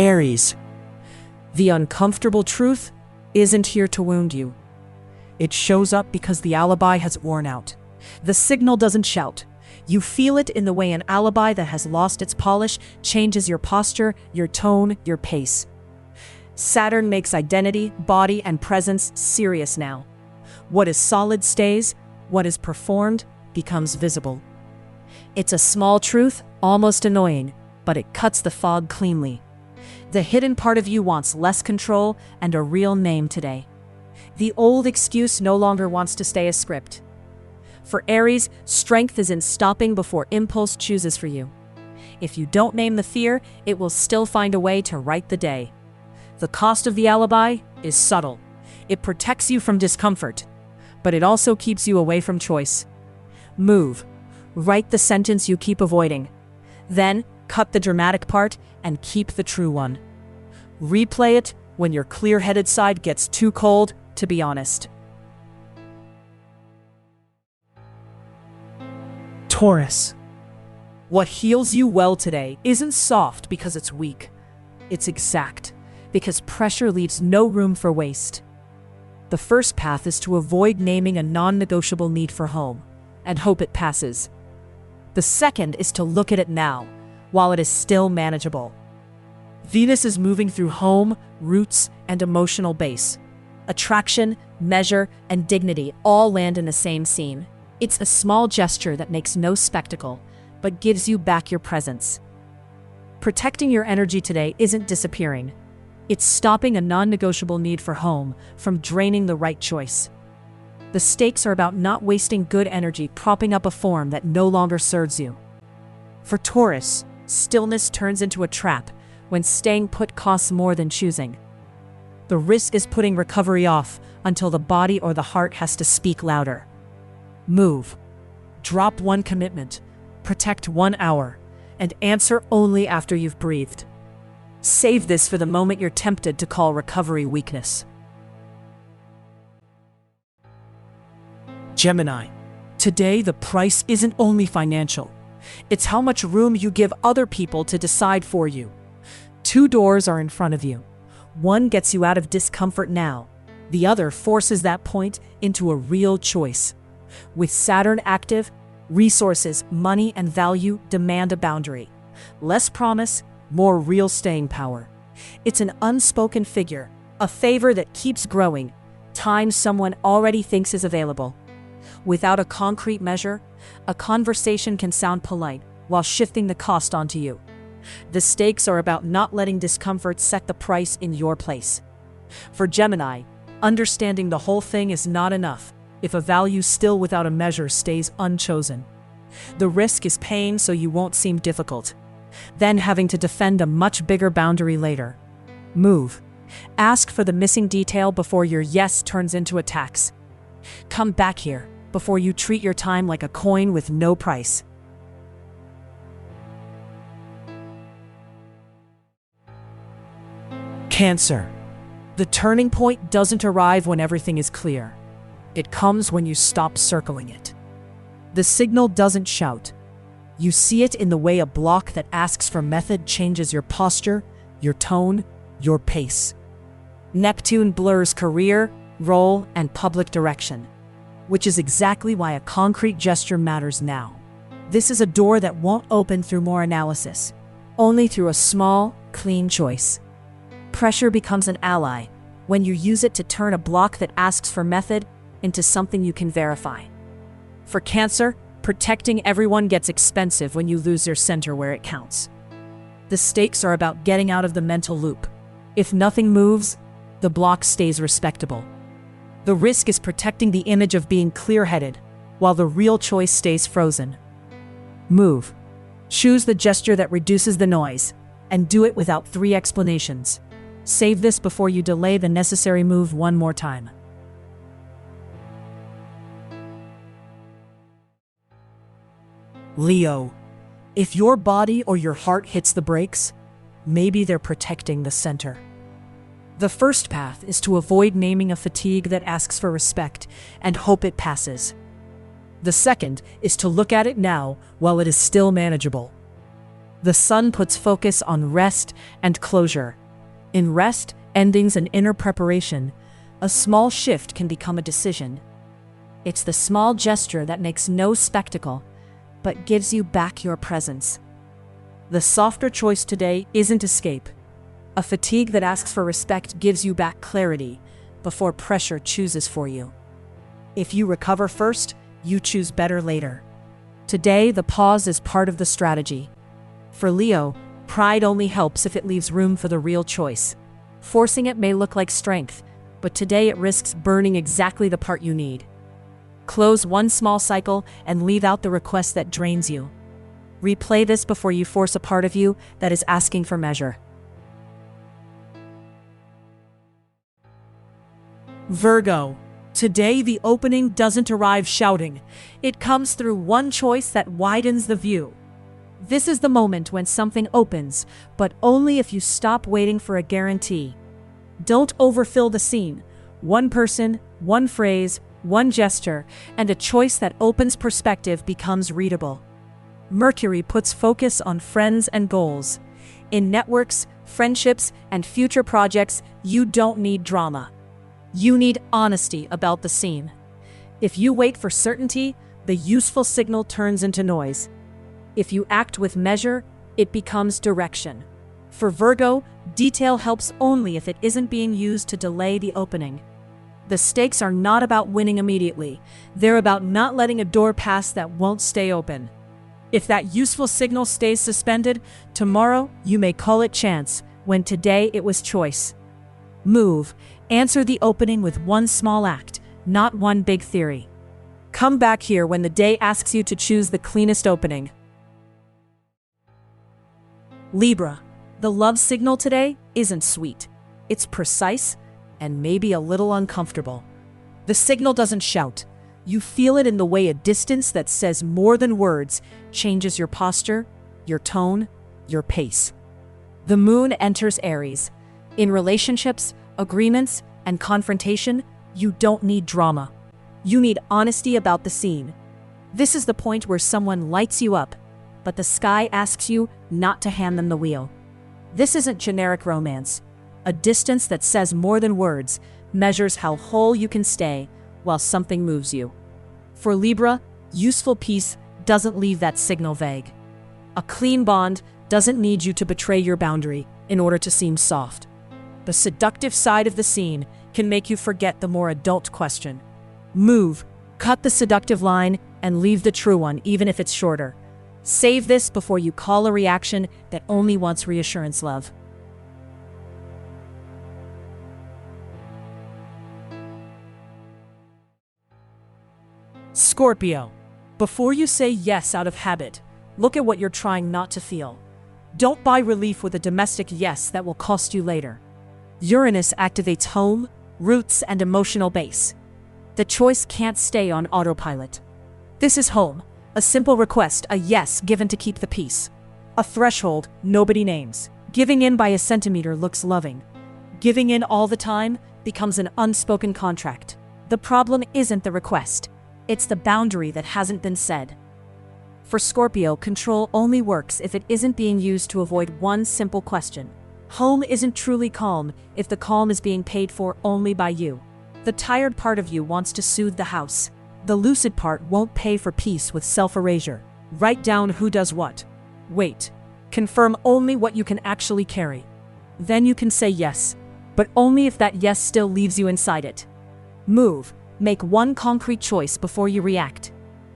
Aries, the uncomfortable truth isn't here to wound you. It shows up because the alibi has worn out. The signal doesn't shout. You feel it in the way an alibi that has lost its polish changes your posture, your tone, your pace. Saturn makes identity, body, and presence serious now. What is solid stays, what is performed becomes visible. It's a small truth, almost annoying, but it cuts the fog cleanly. The hidden part of you wants less control and a real name today. The old excuse no longer wants to stay a script. For Aries, strength is in stopping before impulse chooses for you. If you don't name the fear, it will still find a way to right the day. The cost of the alibi is subtle. It protects you from discomfort, but it also keeps you away from choice. Move. Write the sentence you keep avoiding. Then, cut the dramatic part and keep the true one. Replay it when your clear-headed side gets too cold to be honest. Taurus. What heals you well today isn't soft because it's weak. It's exact, because pressure leaves no room for waste. The first path is to avoid naming a non-negotiable need for home and hope it passes. The second is to look at it now, while it is still manageable. Venus is moving through home, roots, and emotional base. Attraction, measure, and dignity all land in the same scene. It's a small gesture that makes no spectacle, but gives you back your presence. Protecting your energy today isn't disappearing. It's stopping a non-negotiable need for home from draining the right choice. The stakes are about not wasting good energy propping up a form that no longer serves you. For Taurus, stillness turns into a trap when staying put costs more than choosing. The risk is putting recovery off until the body or the heart has to speak louder. Move. Drop one commitment, protect 1 hour, and answer only after you've breathed. Save this for the moment you're tempted to call recovery weakness. Gemini. Today, the price isn't only financial. It's how much room you give other people to decide for you. 2 doors are in front of you. One gets you out of discomfort now. The other forces that point into a real choice. With Saturn active, resources, money, and value demand a boundary. Less promise, more real staying power. It's an unspoken figure, a favor that keeps growing, time someone already thinks is available. Without a concrete measure, a conversation can sound polite while shifting the cost onto you. The stakes are about not letting discomfort set the price in your place. For Gemini, understanding the whole thing is not enough if a value still without a measure stays unchosen. The risk is pain so you won't seem difficult, then having to defend a much bigger boundary later. Move. Ask for the missing detail before your yes turns into a tax. Come back here before you treat your time like a coin with no price. Cancer. The turning point doesn't arrive when everything is clear. It comes when you stop circling it. The signal doesn't shout. You see it in the way a block that asks for method changes your posture, your tone, your pace. Neptune blurs career, role, and public direction, which is exactly why a concrete gesture matters now. This is a door that won't open through more analysis, only through a small, clean choice. Pressure becomes an ally when you use it to turn a block that asks for method into something you can verify. For Cancer, protecting everyone gets expensive when you lose your center where it counts. The stakes are about getting out of the mental loop. If nothing moves, the block stays respectable. The risk is protecting the image of being clear-headed, while the real choice stays frozen. Move. Choose the gesture that reduces the noise, and do it without 3 explanations. Save this before you delay the necessary move one more time. Leo. If your body or your heart hits the brakes, maybe they're protecting the center. The first path is to avoid naming a fatigue that asks for respect and hope it passes. The second is to look at it now while it is still manageable. The sun puts focus on rest and closure. In rest, endings, and inner preparation, a small shift can become a decision. It's the small gesture that makes no spectacle, but gives you back your presence. The softer choice today isn't escape. A fatigue that asks for respect gives you back clarity before pressure chooses for you. If you recover first, you choose better later. Today, the pause is part of the strategy. For Leo, pride only helps if it leaves room for the real choice. Forcing it may look like strength, but today it risks burning exactly the part you need. Close one small cycle and leave out the request that drains you. Replay this before you force a part of you that is asking for measure. Virgo. Today the opening doesn't arrive shouting. It comes through one choice that widens the view. This is the moment when something opens, but only if you stop waiting for a guarantee. Don't overfill the scene. One person, one phrase, one gesture, and a choice that opens perspective becomes readable. Mercury puts focus on friends and goals. In networks, friendships, and future projects, you don't need drama. You need honesty about the scene. If you wait for certainty, the useful signal turns into noise. If you act with measure, it becomes direction. For Virgo, detail helps only if it isn't being used to delay the opening. The stakes are not about winning immediately. They're about not letting a door pass that won't stay open. If that useful signal stays suspended, tomorrow you may call it chance, when today it was choice. Move. Answer the opening with one small act, not one big theory. Come back here when the day asks you to choose the cleanest opening. Libra. The love signal today isn't sweet. It's precise and maybe a little uncomfortable. The signal doesn't shout. You feel it in the way a distance that says more than words changes your posture, your tone, your pace. The moon enters Aries. In relationships, agreements, and confrontation, you don't need drama. You need honesty about the scene. This is the point where someone lights you up, but the sky asks you not to hand them the wheel. This isn't generic romance. A distance that says more than words measures how whole you can stay while something moves you. For Libra, useful peace doesn't leave that signal vague. A clean bond doesn't need you to betray your boundary in order to seem soft. The seductive side of the scene can make you forget the more adult question. Move, cut the seductive line, and leave the true one, even if it's shorter. Save this before you call a reaction that only wants reassurance love. Scorpio. Before you say yes out of habit, look at what you're trying not to feel. Don't buy relief with a domestic yes that will cost you later. Uranus activates home, roots, and emotional base. The choice can't stay on autopilot. This is home, a simple request, a yes given to keep the peace. A threshold nobody names. Giving in by a centimeter looks loving. Giving in all the time becomes an unspoken contract. The problem isn't the request. It's the boundary that hasn't been said. For Scorpio, control only works if it isn't being used to avoid one simple question. Home isn't truly calm if the calm is being paid for only by you. The tired part of you wants to soothe the house. The lucid part won't pay for peace with self-erasure. Write down who does what. Wait. Confirm only what you can actually carry. Then you can say yes, but only if that yes still leaves you inside it. Move. Make one concrete choice before you react.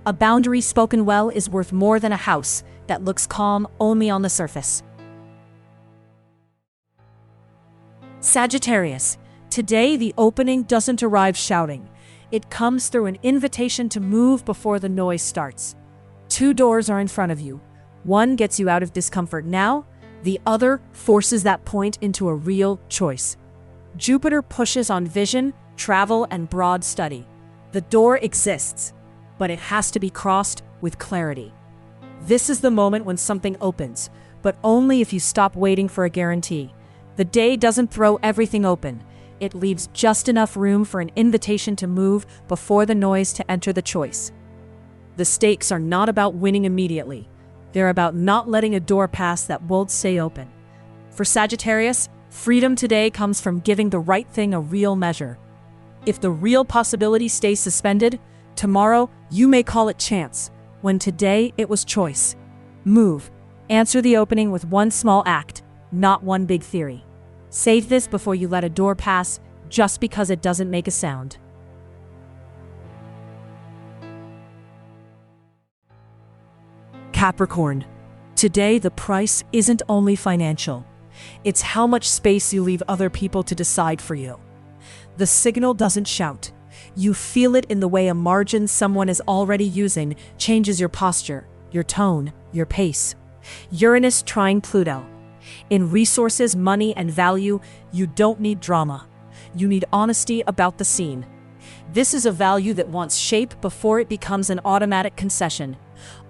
A boundary spoken well is worth more than a house that looks calm only on the surface. Sagittarius. Today the opening doesn't arrive shouting. It comes through an invitation to move before the noise starts. Two doors are in front of you. One gets you out of discomfort now, the other forces that point into a real choice. Jupiter pushes on vision, travel, and broad study. The door exists, but it has to be crossed with clarity. This is the moment when something opens, but only if you stop waiting for a guarantee. The day doesn't throw everything open. It leaves just enough room for an invitation to move before the noise to enter the choice. The stakes are not about winning immediately. They're about not letting a door pass that won't stay open. For Sagittarius, freedom today comes from giving the right thing a real measure. If the real possibility stays suspended, tomorrow you may call it chance, when today it was choice. Move. Answer the opening with one small act, not one big theory. Save this before you let a door pass just because it doesn't make a sound. Capricorn. Today the price isn't only financial. It's how much space you leave other people to decide for you. The signal doesn't shout. You feel it in the way a margin someone is already using changes your posture, your tone, your pace. Uranus trine Pluto. In resources, money, and value, you don't need drama. You need honesty about the scene. This is a value that wants shape before it becomes an automatic concession.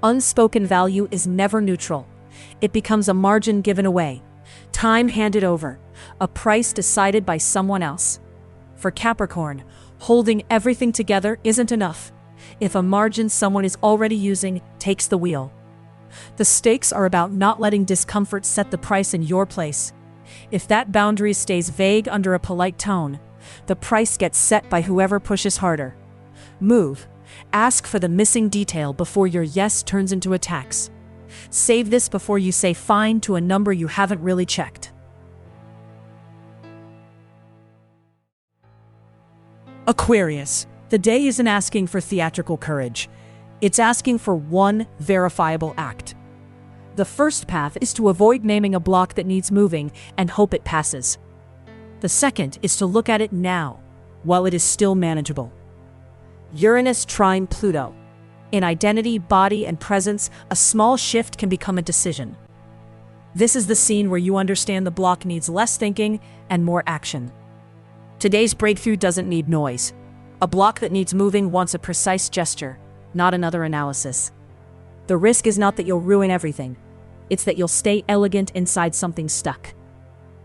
Unspoken value is never neutral. It becomes a margin given away, time handed over, a price decided by someone else. For Capricorn, holding everything together isn't enough. If a margin someone is already using takes the wheel. The stakes are about not letting discomfort set the price in your place. If that boundary stays vague under a polite tone, the price gets set by whoever pushes harder. Move. Ask for the missing detail before your yes turns into a tax. Save this before you say fine to a number you haven't really checked. Aquarius. The day isn't asking for theatrical courage. It's asking for one verifiable act. The first path is to avoid naming a block that needs moving and hope it passes. The second is to look at it now, while it is still manageable. Uranus trine Pluto. In identity, body, and presence, a small shift can become a decision. This is the scene where you understand the block needs less thinking and more action. Today's breakthrough doesn't need noise. A block that needs moving wants a precise gesture, not another analysis. The risk is not that you'll ruin everything. It's that you'll stay elegant inside something stuck.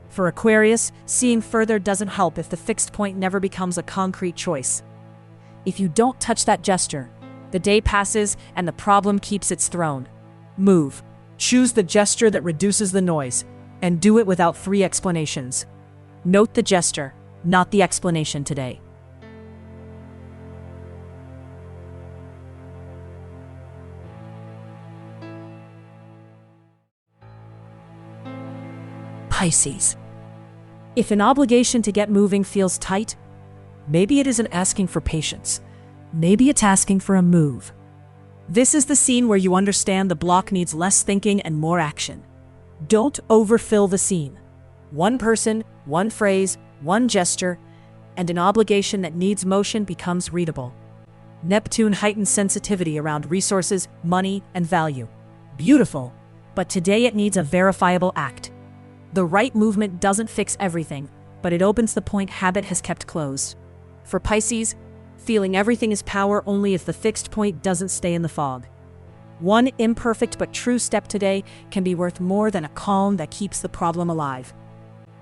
For Aquarius, seeing further doesn't help if the fixed point never becomes a concrete choice. If you don't touch that gesture, the day passes and the problem keeps its throne. Move. Choose the gesture that reduces the noise, and do it without 3 explanations. Note the gesture, not the explanation today. Pisces. If an obligation to get moving feels tight, maybe it isn't asking for patience. Maybe it's asking for a move. This is the scene where you understand the block needs less thinking and more action. Don't overfill the scene. One person, one phrase, one gesture, and an obligation that needs motion becomes readable. Neptune heightens sensitivity around resources, money, and value. Beautiful, but today it needs a verifiable act. The right movement doesn't fix everything, but it opens the point habit has kept closed. For Pisces, feeling everything is power only if the fixed point doesn't stay in the fog. One imperfect but true step today can be worth more than a calm that keeps the problem alive.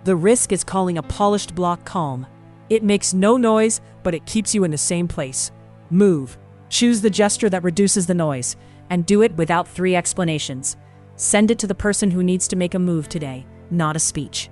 The risk is calling a polished block calm. It makes no noise, but it keeps you in the same place. Move. Choose the gesture that reduces the noise, and do it without 3 explanations. Send it to the person who needs to make a move today, not a speech.